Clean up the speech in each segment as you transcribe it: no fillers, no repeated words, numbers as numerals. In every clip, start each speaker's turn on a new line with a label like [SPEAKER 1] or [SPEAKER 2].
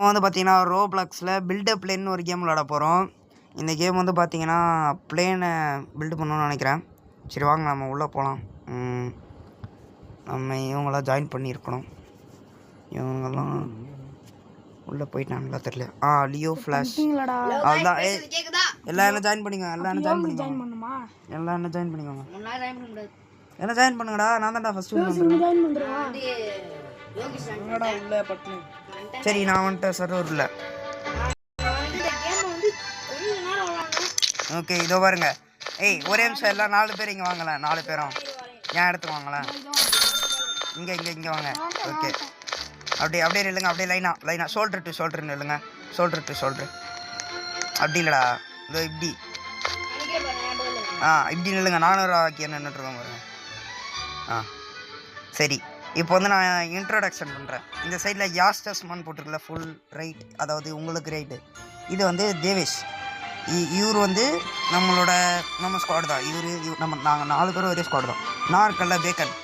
[SPEAKER 1] வந்து பார்த்தீங்கன்னா ரோப்ளாக்ஸில் பில்டப் பிளேன்னு ஒரு கேம் விளாட போகிறோம். இந்த கேம் வந்து பார்த்தீங்கன்னா பிளேனை பில்டு பண்ணணும்னு நினைக்கிறேன். சரி வாங்க நம்ம உள்ளே போகலாம். நம்ம இவங்களாம் ஜாயின் பண்ணியிருக்கணும். இவங்கெல்லாம் உள்ளே போயிட்டாங்களா தெரியல. லியோ ஃப்ளாஷ் அதுதான். எல்லாம் ஜாயின் பண்ணிக்கோங்க. எல்லாம் ஜாயின் பண்ணிக்கோங்க. எல்லாம் ஜாயின் பண்ணிக்கோங்க. என்ன ஜாயின் பண்ணுங்கடா. நான் தான்டா ஃபஸ்ட்டு சரி நான் வந்துட்டு சர்வரில். ஓகே இதோ பாருங்க. ஒரே நிமிஷம் எல்லாம் 4 பேர் இங்கே வாங்கலாம். 4 பேரும் ஏன் இடத்துக்கு வாங்கலாம். இங்கே வாங்க. ஓகே அப்படியே இல்லைங்க. அப்படியே லைனாக ஷோல்டர் டு ஷோல்டர்னு இல்லைங்க. ஷோல்டர் டு ஷோல்டர் அப்படி இல்லைடா. இதோ இப்படி இப்படி இல்லைங்க. 400 ஆக்கி நின்றுட்டுருக்கோம் பாருங்க. சரி இப்போ வந்து நான் இன்ட்ரோடக்ஷன் பண்ணுறேன். இந்த சைடில் யாஸ்டஸ்மான் போட்டிருக்கல ஃபுல் ரைட், அதாவது உங்களுக்கு ரைட்டு. இது வந்து தேவேஷ். இவர் வந்து நம்ம ஸ்குவாட் தான். நாங்கள் 4 பேரும் ஒரே ஸ்குவாட் தான். நான் இருக்கல பேக்கன்.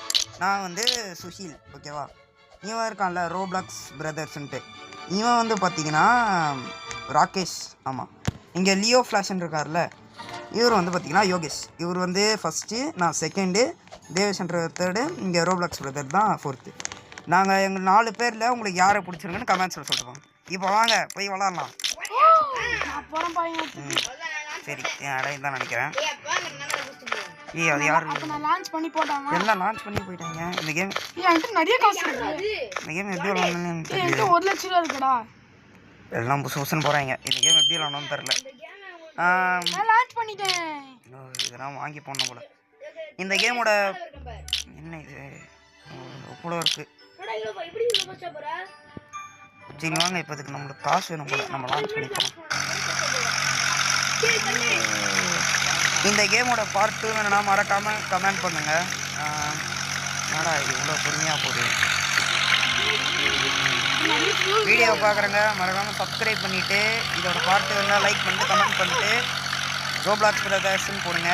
[SPEAKER 1] நான் வந்து சுஷீல். ஓகேவா. இவன் இருக்கான்ல ரோப்ளாக்ஸ் பிரதர்ஸ்ன்ட்டு. இவன் வந்து பார்த்தீங்கன்னா ராகேஷ். ஆமாம். இங்கே லியோ ஃப்ளாஷ்ன்னு இருக்கார்ல, இவர் வந்து பார்த்தீங்கன்னா யோகேஷ். இவர் வந்து ஃபஸ்ட்டு, நான் செகண்டு, தேவேஷ்ன்ற தேர்டு, இங்கே ரோப்ளாக்ஸ் பிரதர் தான் 4th. நாங்கள் எங்கள் 4 பேரில் உங்களுக்கு யாரை பிடிச்சிருக்குன்னு கமெண்ட்ஸில் சொல்லுவோம். இப்போ வாங்க போய் விளாட்லாம். சரி என் இடம் தான் நினைக்கிறேன். அது யாரு லான்ச் பண்ணி போட்டாங்க. எல்லாம் லான்ச் பண்ணி போயிட்டாங்க. இந்த கேம் நிறைய காசு இருக்கு. இந்த கேம் எப்படி விளாடணும்னு தெரியல. 1 லட்சம் ரூபா இருக்குடா. எல்லாம் புதுசுன்னு போகிறாங்க. இந்த கேம் எப்படி விளாடணும்னு தெரில. லான்ச் பண்ணிட்டேன். இதெல்லாம் வாங்கி போடணும் போல. இந்த கேமோட என்ன இது கூட இருக்கு. சரி வாங்க. இப்போதுக்கு நம்மளுக்கு காசு வேணும் போல. நம்ம லான்ச் பண்ணிக்கலாம். இந்த கேமோட பார்ட் 2 வேணும்னா மறக்காமல் கமெண்ட் பண்ணுங்கள். என்னடா இவ்வளோ பொறுமையாக போகுது. வீடியோ பார்க்குறேங்க மறக்காமல் சப்ஸ்கிரைப் பண்ணிவிட்டு இதோட பார்ட் 2 வேணால் லைக் பண்ணிட்டு கமெண்ட் பண்ணிவிட்டு ரோப்ளாக்ஸ் பிரதர்ஸ்ன்னு போடுங்க.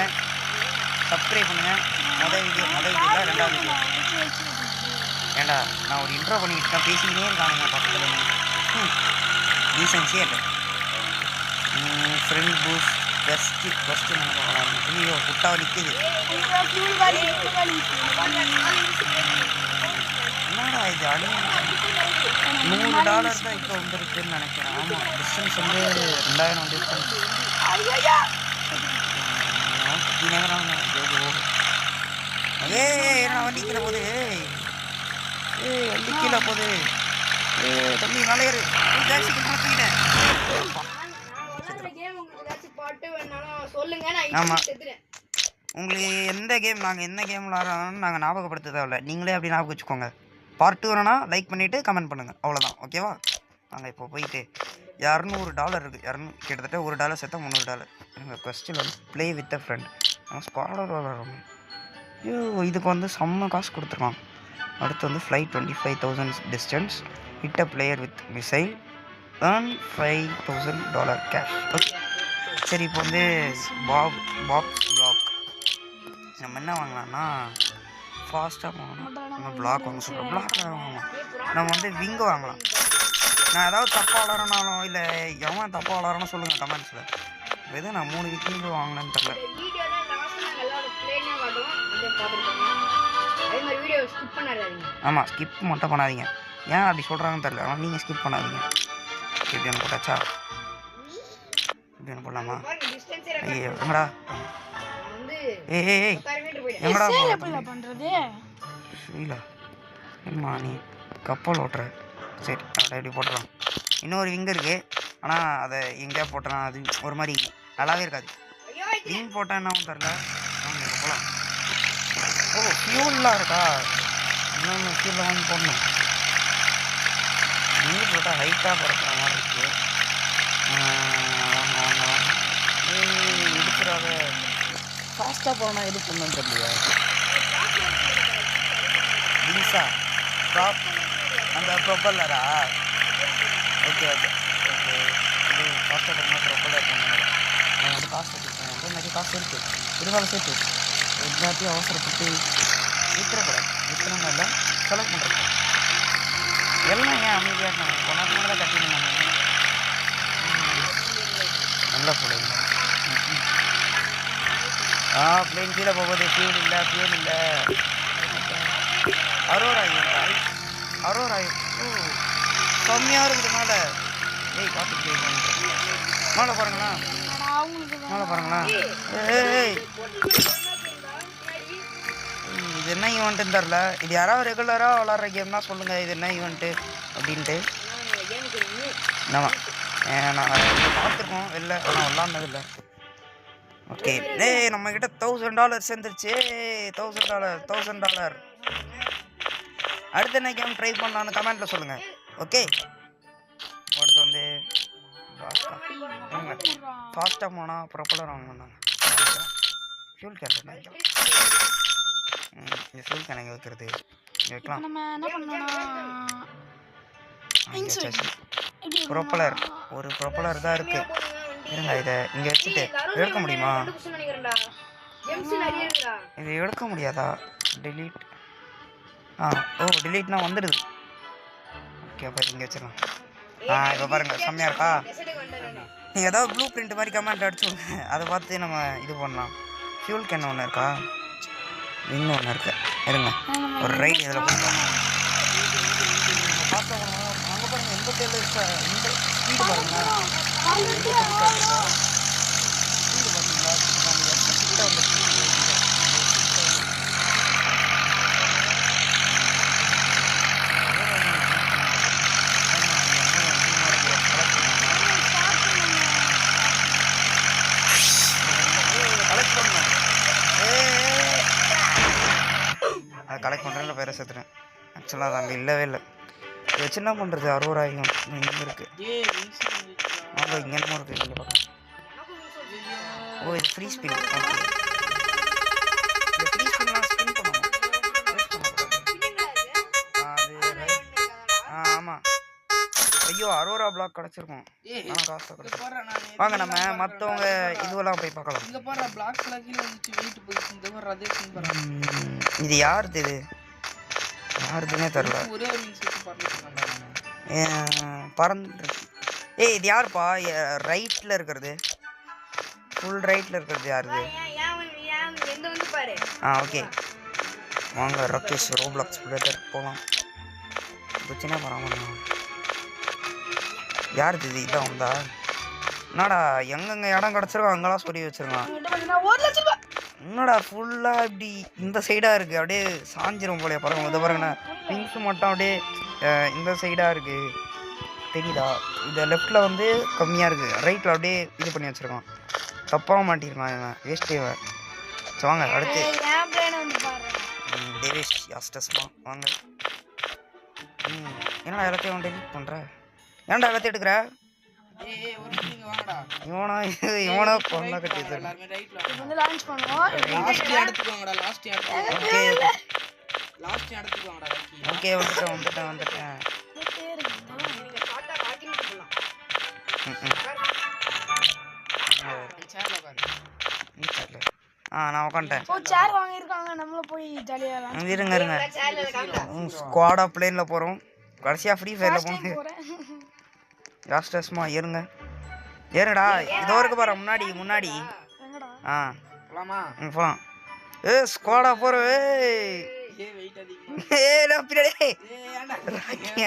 [SPEAKER 1] சப்ஸ்கிரைப் பண்ணுங்கள். முதல் வீடியோ 2வது வீடியோ. ஏண்டா நான் ஒரு இன்ட்ரோ பண்ணிக்கிட்டு தான் பேசிக்கிட்டே இருக்கானுங்க பக்கத்தில். டீசன்ஸே இல்லை. ஃப்ரெண்ட் பூஸ்ட் ஃபஸ்ட்டு நம்ம பார்க்கலாம். ஐயோ புட்டாவை நிற்குது. என்னடா இது $100 தான் இப்போ வந்துருக்குன்னு நினைக்கிறேன். ஆமாம் டிஸ்டன்ஸ் வந்து 2000 டிஸ்டன்ஸ். என்ன வண்டிக்கிற போது வண்டி கீழே போகுது. தம்பி நலையரு ஆமாம். உங்களுக்கு எந்த கேம் நாங்கள் என்ன கேம் விளாட்றோம்னு நாங்கள் ஞாபகப்படுத்த தேவையில்ல. நீங்களே அப்படி ஞாபகம் வச்சுக்கோங்க. பார்ட் 2 வேணும்னா லைக் பண்ணிவிட்டு கமெண்ட் பண்ணுங்கள். அவ்வளோதான். ஓகேவா. நாங்கள் இப்போ போயிட்டு $200 இருக்குது. கிட்டத்தட்ட $1 சேர்த்தா $300. எங்கள் ஃபஸ்ட்டில் வந்து ப்ளே வித் அ ஃப்ரெண்ட். நம்ம ஸ்குவாடோட விளாட்றோம். ஐயோ இதுக்கு வந்து செம்ம காசு கொடுத்துருக்கான். அடுத்து வந்து flight 25,000 distance, hit a player with missile, earn $5,000 cash. Okay சரி இப்போ வந்து பாக்ஸ் பிளாக் நம்ம என்ன வாங்கலாம்னா ஃபாஸ்ட்டாக போகணும். நம்ம பிளாக் வாங்க சொல்கிறோம். பிளாக் வாங்கலாம். நம்ம வந்து விங்கு வாங்கலாம். நான் ஏதாவது தப்பாக வளரனாலும் இல்லை எவன் தப்பாக வளரணும் சொல்லுங்கள் கமெண்ட்ஸில். எது நான் 3 விங்கு வாங்கினேன்னு தெரில. ஆமாம் ஸ்கிப் மட்டும் பண்ணாதீங்க. ஏன் அப்படி சொல்கிறாங்கன்னு தெரில. ஆனால் நீங்கள் ஸ்கிப் பண்ணாதீங்க. இப்படி ஒன்று போட்டாச்சா? இப்படி ஒன்று போடலாமா? ஐயோ எங்கடா எங்கடா பண்ணுறது ஸ்ரீலா என்னம்மா நீ கப்பல் ஓட்டுற. சரி அதை எப்படி போட்டுறோம். இன்னொரு விங்கு இருக்குது. ஆனால் அதை எங்கேயா போட்டோன்னா அது ஒரு மாதிரி நல்லாவே இருக்காது. விங் போட்டால் என்னவும் தெரில. வாங்க இப்போ போகலாம். ஃபியூல்லாம் இருக்கா? இன்னொன்று ஃபியூலில் வாங்கி போடணும். விங்கு போட்டால் ஹைட்டாக பறக்கிற மாதிரி இருக்குது. வாங்க எடுக்கிறாத ஃபாஸ்ட்டாக போனால் எது பண்ணணும்னு தெரியலையா. விங்ஸா ப்ராப் அந்த ப்ரொப்பல்லரா? ஓகே இது ஃபாஸ்ட்டாக போனால் ப்ரொப்பல்லர் பண்ணுங்க. நான் வந்து காசு வச்சுருக்கேன். அதே மாதிரி காசு இருக்குது. இருந்தாலும் சேர்த்து எல்லாத்தையும் அவசரப்பட்டு விற்றுறக்கூடாது. விற்றுறனால செலக்ட் பண்ணுறது எல்லாம் ஏன் அமைதியாக இருக்காங்க. கொண்டாந்து கட்டிட்டு பிளேன் கீழே போகுது. ஃபியூல் இல்லை அரோரா கம்மியாக இருக்குது மேலே. ஏய் பார்த்துட்டு மேலே பாருங்களா ஏய் இது என்ன ஈவெண்ட்டுன்னு தெரில. இது யாராவது ரெகுலராக விளாட்ற கேம் தான் சொல்லுங்கள் இது என்ன ஈவெண்ட்டு அப்படின்ட்டு. நாங்கள் பார்த்துருக்கோம் வெளில, ஆனால் விளாட்னதில்லை. ஓகே நம்மக்கிட்ட $1000 சேர்ந்துருச்சு. $1000 அடுத்து என்ன கேம் ட்ரை பண்ணலான்னு கமெண்ட்டில் சொல்லுங்கள். ஓகே அடுத்து வந்து ஃபாஸ்ட்டாக போனால் ப்ரொப்பலர் வாங்கினாங்க. ஃபியூல் கேன் இந்த ஃபியூல் கேன் எங்கே வைக்கிறது? இங்கே வைக்கலாம். ப்ரொப்பலர் ஒரு ப்ரொப்பலர் தான் இருக்குது. இருங்க இதை இங்கே வச்சுட்டு எடுக்க முடியுமா? இது எடுக்க முடியாதா? டிலீட் டிலீட்னா வந்துடுது. ஓகே அப்போ இங்கே வச்சிடலாம். இப்போ பாருங்கள் செம்மையாக இருக்கா? நீங்கள் ஏதாவது ப்ளூ பிரிண்ட் மாதிரி கமெண்ட் அடிச்சு விடுங்க, அதை பார்த்து நம்ம இது பண்ணலாம். ஃபியூல் கேன் ஒன்று இருக்கா? இன்னும் ஒன்று இருக்கு. இருங்க ஒரு ரைட் இதில் போகலாம். பார்த்தா அங்கே பாருங்கள் 87 இருக்கா? இந்த ஸ்பீடு பாருங்கள். அதை கலெக்ட் பண்ணுறேன் பேரை சேர்த்துறேன். ஆக்சுவலாக அது அங்கே இல்லவே இல்லை. இது வச்சு என்ன பண்ணுறது? $60 இங்கே இருக்குது. இங்கே என்னமோ இருக்குது. இங்கே பார்க்கலாம். இது ஃப்ரீ ஸ்பின். ஓகே இந்த ஃப்ரீ ஸ்பின்லாம் ஸ்பின் பண்ணணும். அது ஆமாம். ஐயோ $60 பிளாக் கிடச்சிருக்கும். ஆனால் காசு கிடச்சிருக்கும். வாங்க நம்ம மற்றவங்க இதுவெல்லாம் போய் பார்க்கலாம். இது யாருது? இது யாருதுன்னே தெரில. பறந்து இது யாருப்பா? ரைட்டில் இருக்கிறது, ஃபுல் ரைட்டில் இருக்கிறது யாருது? ஓகே வாங்க ராகேஷ் ரோப்ளாக்ஸ் பிரதர் போகலாம். பிரச்சனை பராமரி யாருது? இது இதான் வந்தா என்னடா எங்கெங்கே இடம் கிடச்சிருக்கோம் அங்கெல்லாம் சொல்லி வச்சுருக்கான். என்னடா ஃபுல்லாக இப்படி இந்த சைடாக இருக்குது, அப்படியே சாஞ்சிரும் போலையா? பாருங்க இதை பாருங்கண்ணா, விங்ஸ் மட்டும் அப்படியே இந்த சைடாக இருக்குது தெரியுதா? இந்த லெஃப்டில் வந்து கம்மியாக இருக்குது, ரைட்டில் அப்படியே இது பண்ணி வச்சுருக்கான். தப்பாக மாட்டிருக்கான் இவன், வேஸ்ட்டே இவன். ஸோ வாங்க அடுத்து டேவிஸ் யாஸ்டஸ்மா வாங்க. என்னடா எல்லாத்தையும் அவன் டெலிட் பண்ணுற? ஏன்டா எல்லாத்தையும் எடுக்கிற? இவனா பொண்ணை கட்டி ஓகே வந்துட்டேன். நான் உட்காந்துட்டேன். இருங்க ஸ்குவாடா பிளேனில் போகிறோம். கடைசியாக ஃப்ரீ ஃபயரில் போகணும். யாஸ்டர்ஸ்மா ஏறுடா. இதோ இருக்கு பாரு முன்னாடி போகலாம். ஸ்குவாடா போகிறோம்.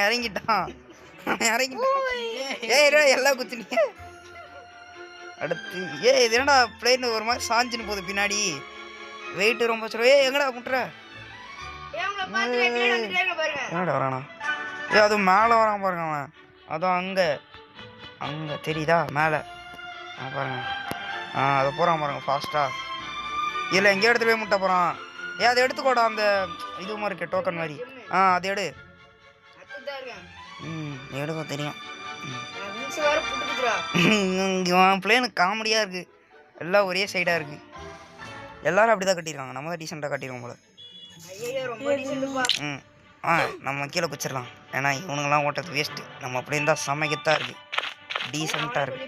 [SPEAKER 1] இறங்கிட்டான். எல்லாம் குத்துனீங்க. அடுத்து இது என்னடா பிளேன் ஒரு மாதிரி சாஞ்சின்னு போகுது பின்னாடி, வெயிட்டு ரொம்ப சொல்ல. எங்கடா குட்டுற? என்னடா வரானா? அது மேலே வரான் பாருங்க அவன். அதான் அங்கே தெரியுதா மேலே பாருங்க. அதை போகிறான் பாருங்க ஃபாஸ்ட்டாக. இல்லை எங்கேயோ எடுத்துகிட்டு போய் முட்டை போகிறான். அதை எடுத்துக்கோடா, அந்த இது மாதிரி இருக்கு டோக்கன் மாதிரி. அது எடு. எடுக்க தெரியும். பிளேனுக்கு காமெடியாக இருக்குது, எல்லாம் ஒரே சைடாக இருக்குது. எல்லோரும் அப்படி தான் கட்டியிருக்காங்க, நம்ம தான் டீசெண்டாக கட்டிடுவோம் போல. நம்ம கீழே குச்சிடலாம், ஏன்னா இவனுங்கெல்லாம் ஓட்டது வேஸ்ட்டு. நம்ம அப்படி இருந்தால் சமைக்கத்தான் இருக்குது, டீசெண்டாக இருக்குது.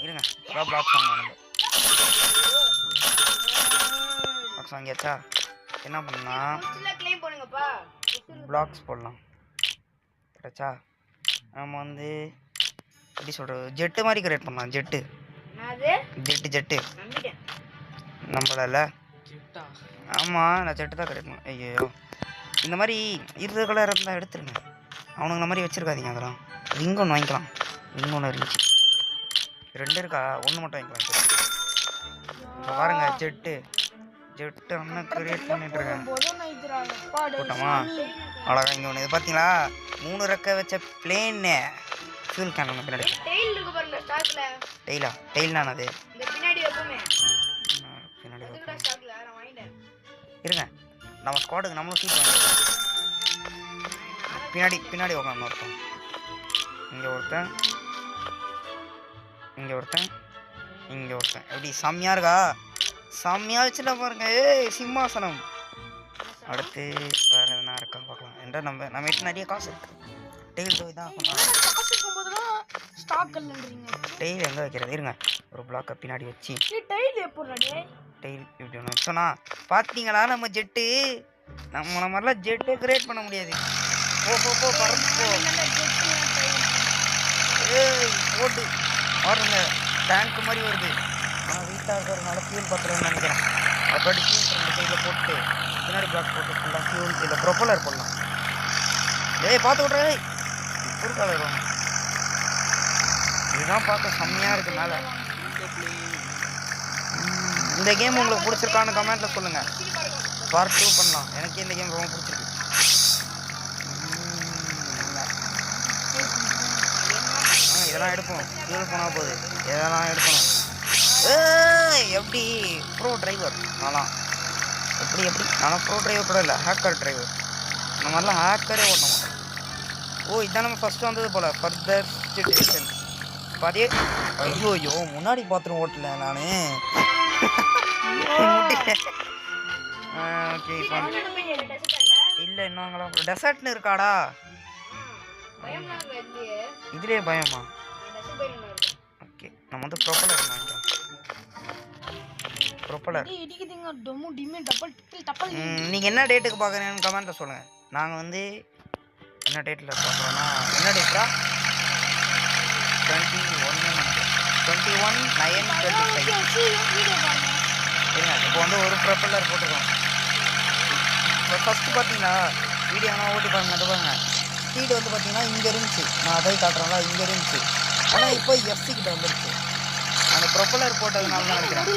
[SPEAKER 1] இருங்க பிளாக்ஸ் வாங்க. பிளாக்ஸ் வாங்கியாச்சா? என்ன பண்ணலாம்? பிளாக்ஸ் போடலாம். கிடைச்சா நம்ம வந்து எப்படி சொல்கிறது, ஜெட்டு மாதிரி கிரியேட் பண்ணலாம். ஜெட்டு நம்மள ஆமாம் நான் செட்டு தான் கிடைக்கணும். ஐயோ இந்த மாதிரி 20 கலர் இருந்தால் எடுத்துருங்க. அவனுங்க இந்த மாதிரி வச்சுருக்காதீங்க. அதெல்லாம் ரிங் ஒன்று வாங்கிக்கலாம். ரிங் ஒன்று இருந்துச்சு. 2 இருக்கா? 1 மட்டும் வாங்கிக்கலாம். இப்போ பாருங்க ஜெட்டு அண்ணன் கிரியேட் பண்ணிட்டுருக்கேன். போட்டோமா அவ்வளோதான். இங்கே ஒன்று இது பார்த்தீங்களா 3 ரெக்கை வச்ச பிளேன்னு ஃபியூல் கேன் ஒன்று பின்னாடி. டெயில்னா அது பின்னாடி இருங்க. நம்ம ஸ்குவாடுக்கு நம்மளும் சீட் வாங்கிக்கலாம். பின்னாடி உட்காந்து ஒருத்தன், இங்கே ஒருத்தன், இங்கே ஒருத்தன். எப்படி செம்மையாக இருக்கா? செம்மையாக வச்சுட்டா பாருங்க. சிம்மாசனம். அடுத்து வேறு எதுனா இருக்கா பார்க்கலாம். என்ற நம்ம கிட்ட நிறைய காசு இருக்கு. டெயில் போய் தான் டெயில் எங்கே வைக்கிறது? இருங்க ஒரு பிளாக்கை பின்னாடி வச்சு டெயில் இப்படி ஒன்று வச்சோன்னா பார்த்தீங்களா நம்ம ஜெட்டு. நம்மளை மாதிரிலாம் ஜெட்டே கிரியேட் பண்ண முடியாது. போ பறந்து போ. போட்டு பாருங்க டேங்க் மாதிரி வருது. ஆனால் வீட்டாக இருக்கிறதுனால ஃபியூல் பத்துறதுன்னு நினைக்கிறேன். அப்படி ஃபியூல் 2 சைடில் போட்டு பின்னாடி பிளாக் போட்டு ஃபுல்லாக ஃபியூல் இல்லை ப்ரொப்பலர் போடலாம். பார்த்து விட்றே குறுக்கால வருவாங்க. இதுதான் பார்க்க செம்மையாக இருக்குது. மேலே இந்த கேம் உங்களுக்கு பிடிச்சிருக்கான்னு கமெண்ட்டில் சொல்லுங்கள். பார்ட் 2 பண்ணலாம். எனக்கு இந்த கேம் ரொம்ப பிடிச்சிருக்கு. இதெல்லாம் எடுப்போம். ஃபியூல் போனால் போகுது. இதெல்லாம் எடுக்கணும். எப்படி ப்ரோ டிரைவர் நான்லாம் எப்படி நானும் ப்ரோ டிரைவர் கூட இல்லை, ஹேக்கர் டிரைவர். இந்த மாதிரிலாம் ஹேக்கரே ஓட்ட மாட்டோம். இதான் நம்ம ஃபஸ்ட்டு வந்தது போல் ஃபர்தர் டிஸ்டன்ஸ் பாதியே. ஐயோ முன்னாடி பாத்ரூம் ஓட்டல நான். ஓகே இல்லை இன்னும் டெசர்ட்னு இருக்காடா? இதுலேயே பயமா? ஓகே நம்ம வந்து ப்ரொப்பலர் வாங்கிக்கலாம். நீங்கள் என்ன டேட்டுக்கு பார்க்குறீங்கன்னு கமெண்ட்டில் சொல்லுங்கள். நாங்கள் வந்து என்ன டேட்டில் பார்க்குறோன்னா என்ன டேட்டா 21/9/25. இப்போ வந்து ஒரு ப்ரொப்பலர் போட்டுருக்கோம். இப்போ ஃபஸ்ட்டு பார்த்தீங்கன்னா வீடியோ ஆனால் ஓட்டி பாருங்க. அது பாருங்க ஸ்பீடு வந்து பார்த்தீங்கன்னா இங்கே இருந்துச்சு. நான் அதை காட்டுறேன்ல இங்கே இருந்துச்சு. ஆனால் இப்போ எஃப்சி கிட்ட வந்துருச்சு. அந்த ப்ரொப்பலர் போட்டதுனால தான் நினைக்கிறேன்.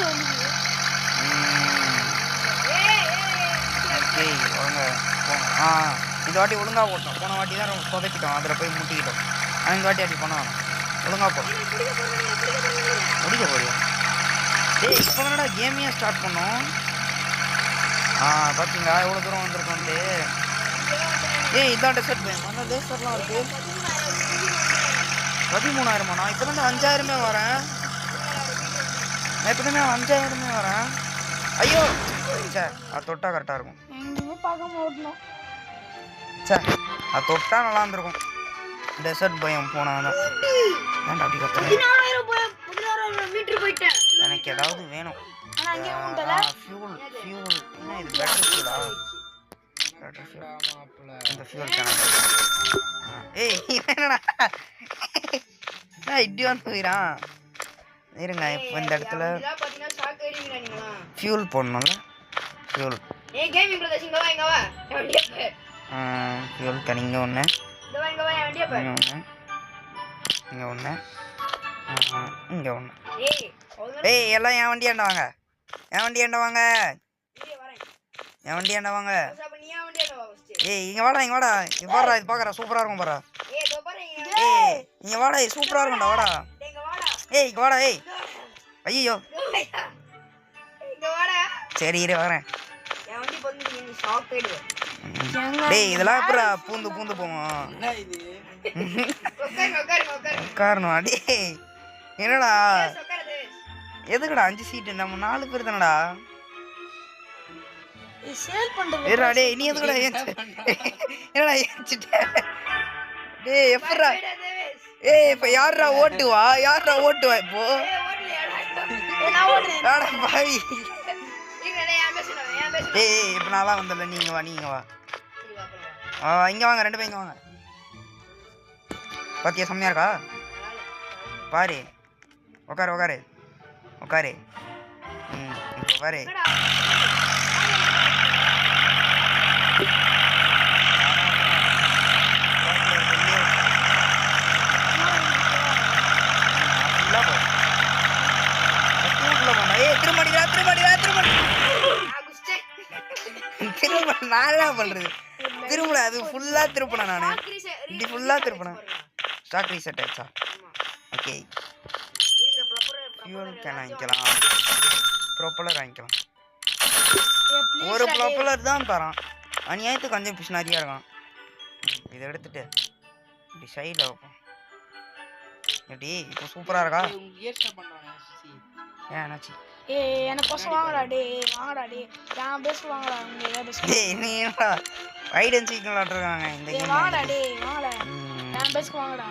[SPEAKER 1] ஓகே வாங்க போங்க. இந்த வாட்டி ஒழுங்காக ஓட்டணும். போன வாட்டி தான் ரொம்ப சொதப்பிட்டோம். அதில் போய் முட்டிக்கிட்டோம். ஆனால் இந்த வாட்டி அப்படி பண்ணோம். ஒழுங்காக போகும். முடிக்க போறியா? இப்போ தானடா கேமையே ஸ்டார்ட் பண்ணோம். பார்த்தீங்களா எவ்வளோ தூரம் வந்திருக்கோன்ட்டு. இதான் டெசர்ட் பேங்க். அந்த டெசர்ட்லாம் இருக்குது. 13,000. நான் இப்போ தான் 5,000 வரேன். நான் இப்போ தான் 5,000 வரேன். ஐயோ சார் அது தொட்டா கரெக்டாக இருக்கும். சார் அது தொட்டா நல்லா இருந்திருக்கும். டெசர்ட் பயம் போனால் தான் ஏன்டா அப்படி கற்றுறேன். எனக்கு ஏதாவது வேணும். ஃபியூல் என்ன இது? பேட்டரி ஃபியூலா? இந்த ஃபியூல் கணக்கு. என்னடா இப்படி வந்து போயிடான். இருங்க இப்போ இந்த இடத்துல ஃபியூல் போடணும்ல. ஃபியூல் கேன் இங்கே ஒன்று, இங்கே ஒன்று, இங்கே ஒன்று. எல்லாம் என் வண்டியாண்ட வாங்க. என் வண்டியாண்ட வாங்க. இங்கே வாடா இங்கே வாடா. இது பாடுறா இது பார்க்குறா சூப்பராக இருக்கும் பாரா. இங்கே வாடா சூப்பராக இருக்கும்டா வாடா. இங்கே வாடா. ஐயோ சரி இரு வரேன். இதெல்லாம் அப்புறம் பூந்து போவோம். உட்காரணும். என்னடா எதுக்குடா 5 சீட்டு? நம்ம 4 பேர் தானடா. நீ எதுக்குடா என்னடா ஏச்சிட்ட? எப்படா இப்போ யாரா ஓட்டுவா இப்போ? பாவி இப்போ நான்லாம் வந்தல. நீங்கள் வா இங்கே வாங்க. 2 பேர் இங்கே வாங்க. பார்த்தியா செம்மையாக இருக்கா பாரு. உட்காரு. இப்போ பாரு. திரும்ப நான் என்ன பண்றது? திரும்ப அது ஃபுல்லா திருப்பினேன் நானு. இப்படி ஃபுல்லா திருப்பினேன். ஸ்டாக் ரீசெட் ஆயிடுச்சா? ஓகே. ஃபியூல் கேன் வாங்கிக்கலாம். ப்ரொப்பலர் வாங்கிக்கலாம். ஒரு ப்ரொப்பலர் தான் தரான். அநியாயத்துக்கு கொஞ்சம் பிஷ்னாரியா இருக்கான். இதை எடுத்துட்டு இப்படி சைடில் வைப்போம். எப்படி இப்போ சூப்பராக இருக்கா? ஏன் என்னாச்சு?
[SPEAKER 2] எனக்கு கொசம் வாங்கடா டே, வாங்கடா டே. நான் பெஸ்ட் வாங்கடா, உங்க ஏதா பெஸ்ட்.
[SPEAKER 1] டேய் நீ என்னடா ஹைட் அண்ட் சீக் விளையாடுறாங்க இந்த கேம்.
[SPEAKER 2] வாங்கடா டே, வாங்கடா. நான் பெஸ்ட் வாங்கடா.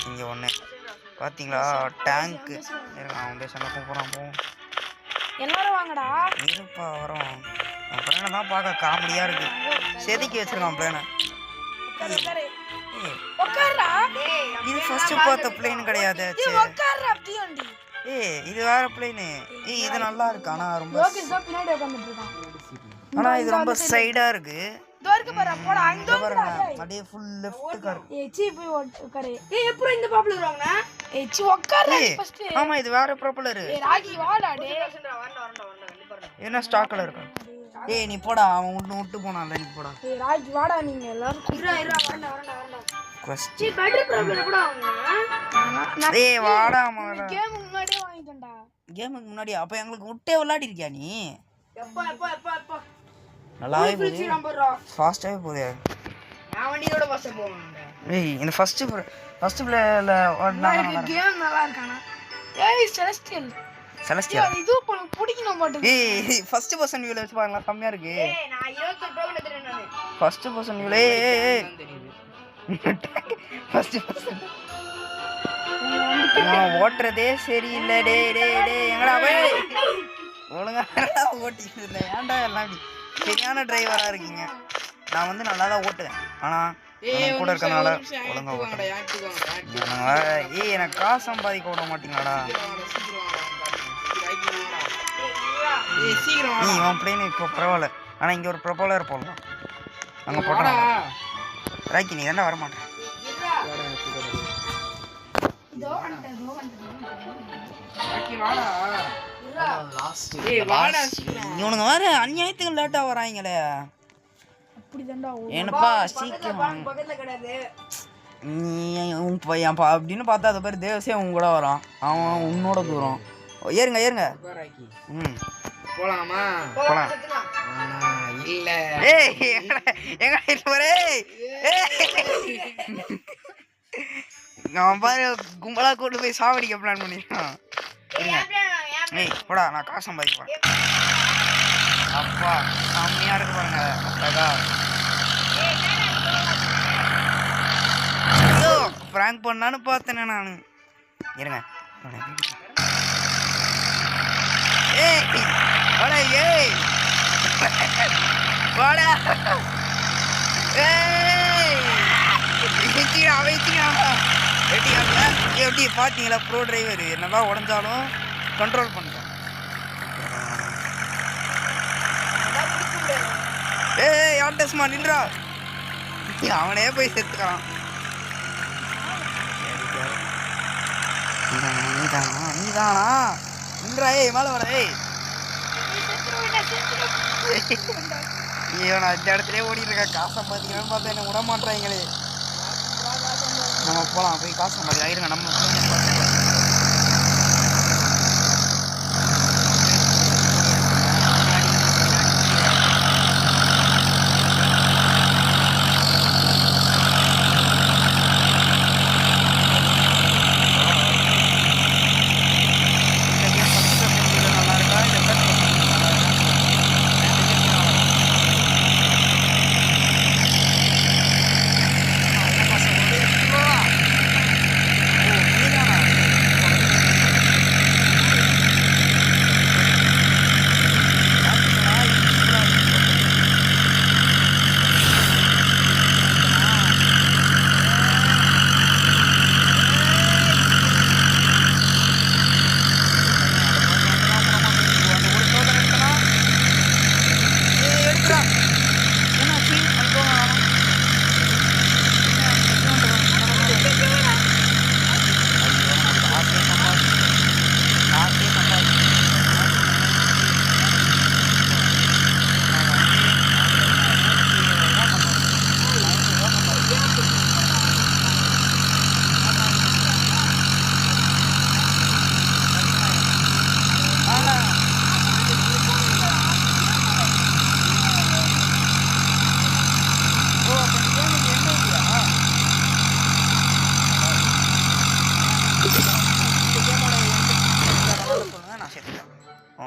[SPEAKER 2] இங்க ஒண்ணு பாத்தீங்களா? டேங்க் அவன் பேசணும் போறான் போ. எல்லாரும் வாங்கடா.
[SPEAKER 1] இருப்பா வரோம். பிளேனை தான் பார்க்க காமெடியா இருக்கு. செதுக்கி வச்சிருக்கான் பிளேனை.
[SPEAKER 2] உட்காருடா.
[SPEAKER 1] இது ஃபர்ஸ்ட் பார்த்த பிளேன் கிடையாது.
[SPEAKER 2] உட்காருடா பியோண்டி.
[SPEAKER 1] இது வேற பிளேன். இது நல்லா இருக்கு. ஆனா ரொம்ப
[SPEAKER 2] பின்னாடி உட்கார்ந்துட்டு இருக்கான்.
[SPEAKER 1] ஆனா இது ரொம்ப சைடா இருக்கு.
[SPEAKER 2] தோர்க்கு பாரு போடா. அங்க
[SPEAKER 1] பாருங்க. அப்படியே ஃபுல் லெஃப்ட் கார்.
[SPEAKER 2] சீ போய் உட்காரு. எப்பறம் இந்த பாப்புலர் வாங்குன? சீ உட்காருடா ஃபர்ஸ்ட்.
[SPEAKER 1] ஆமா இது வேற ப்ராப்பலர்.
[SPEAKER 2] ராகி வாடா டே.
[SPEAKER 1] என்ன ஸ்டாக்ல இருக்கு? நீ போடா. அவன் விட்டு போனான்ல நீ போடா.
[SPEAKER 2] ராகி வாடா நீங்க எல்லாரும். வரடா.
[SPEAKER 1] குவெஸ்ட்.
[SPEAKER 2] பேட்டரி ப்ராப்ளம் கூட வாங்குனா.
[SPEAKER 1] வாடா மகடா.
[SPEAKER 2] கேம் முன்னாடியே வாங்கிட்டேன்டா.
[SPEAKER 1] கேமுக்கு முன்னாடி அப்ப எங்களுக்கு விட்டே விளையாடி இருக்கியா நீ?
[SPEAKER 2] எப்பா
[SPEAKER 1] நல்லாவே போகுது. ஃபாஸ்டாவே போகுது.
[SPEAKER 2] நான் வண்டியோட பாஸ்டா போவேன்.
[SPEAKER 1] இந்த ஃபர்ஸ்ட் பிளேல ஓடுனாங்க.
[SPEAKER 2] கேம் நல்லா இருக்கானா? செலஸ்டியல் இது போல பிடிக்கணும் மாட்டேங்குது.
[SPEAKER 1] ஃபர்ஸ்ட் பர்சன் வியூல வச்சு பாருங்க செம்மையா இருக்கு.
[SPEAKER 2] நான் 28 ப்ரோல எடுத்துறேன் நானு.
[SPEAKER 1] ஃபர்ஸ்ட் பர்சன் வியூல ஃபர்ஸ்ட் பர்சன் நான் ஓட்டுறதே சரியில்லை. எங்கடா போய் ஒழுங்கா ஓட்டிட்டு இருந்தேன். ஏன்டா எல்லாம் சரியான டிரைவரா இருக்கீங்க. நான் வந்து நல்லா தான் ஓட்டுவேன். ஆனா கூட இருக்கனால ஒழுங்கா ஓட்டுறேன். எனக்கு காசு சம்பாதிக்க விட மாட்டீங்களாடா? இவன் பிளேன் இப்போ பரவாயில்ல. ஆனா இங்க ஒரு ப்ரொப்பலர் போடலாம். அங்க போட்டா ராக்கி நீ தானே வரமாட்டேன். இவனுங்க வேற அநியாயத்துக்கு லேட்டா வராங்களே. என்னப்பா சீக்கிரம் நீ பையன்ப்பா அப்படின்னு பார்த்தா அது பேர் தேவசே உங்க கூட வரான். அவன் உன்னோட தூரம். ஏறுங்க.
[SPEAKER 3] போலாமா?
[SPEAKER 1] போலாம்.
[SPEAKER 3] இல்ல
[SPEAKER 1] நான் பாரு கும்பலா கூட்டு போய் சாவடிக்க பிளான் பண்ணிருக்கான். போடா நான் காசு சம்பாதிப்பேன். அப்பா செம்மையா இருக்கு பாருங்க. அழகா பிராங்க் பண்ணான்னு பார்த்தேனே நானு. இருங்க எப்படி பாத்தீங்களா? ப்ரோ டிரைவர் என்னதான் உடஞ்சாலும் கண்ட்ரோல் பண்றான். யார்டஸ்மா நின்றா. அவனே போய் செத்துக்கிறான். நீதானா நின்றா? மேல வர. ஐயோ நான் இந்த இடத்துலயே ஓடிட்டு இருக்கேன். காசு சம்பாதிக்கணும்னு பார்த்தா என்ன விட மாட்டாங்களே. நம்ம போலாம் போய் காசு சம்பாதிக்கலாம். இருங்க நம்ம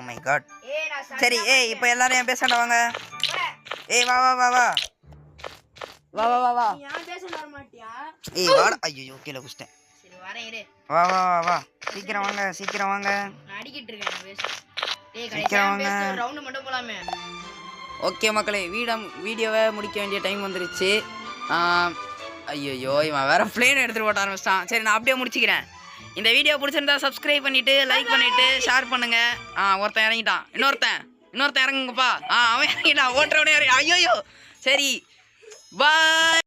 [SPEAKER 1] மை காட். சரி ஏய் இப்போ எல்லாரும் என் பேசண்ட வாங்க. ஏய் வா வா வா வா வா வா வா வா. ஏய் வாடா. ஐயோ கீழே குச்சிட்டேன். வா வா வா வா சீக்கிரம் வாங்க சீக்கிரம் வாங்க. சீக்கிரம் வாங்க. ஓகே மக்களே வீடியோவை முடிக்க வேண்டிய டைம் வந்துருச்சு. ஐயோ இவன் வேற பிளேன் எடுத்துகிட்டு போட்ட ஆரம்பிச்சிட்டான். சரி நான் அப்படியே முடிச்சுக்கிறேன். இந்த வீடியோ பிடிச்சிருந்தா சப்ஸ்கிரைப் பண்ணிவிட்டு லைக் பண்ணிவிட்டு ஷேர் பண்ணுங்கள். ஒருத்தன் இறங்கிட்டான். இன்னொருத்தன் இறங்குங்கப்பா. அவன் இறங்கிட்டான். ஓட்டுறவனே ஐயோ சரி பாய்.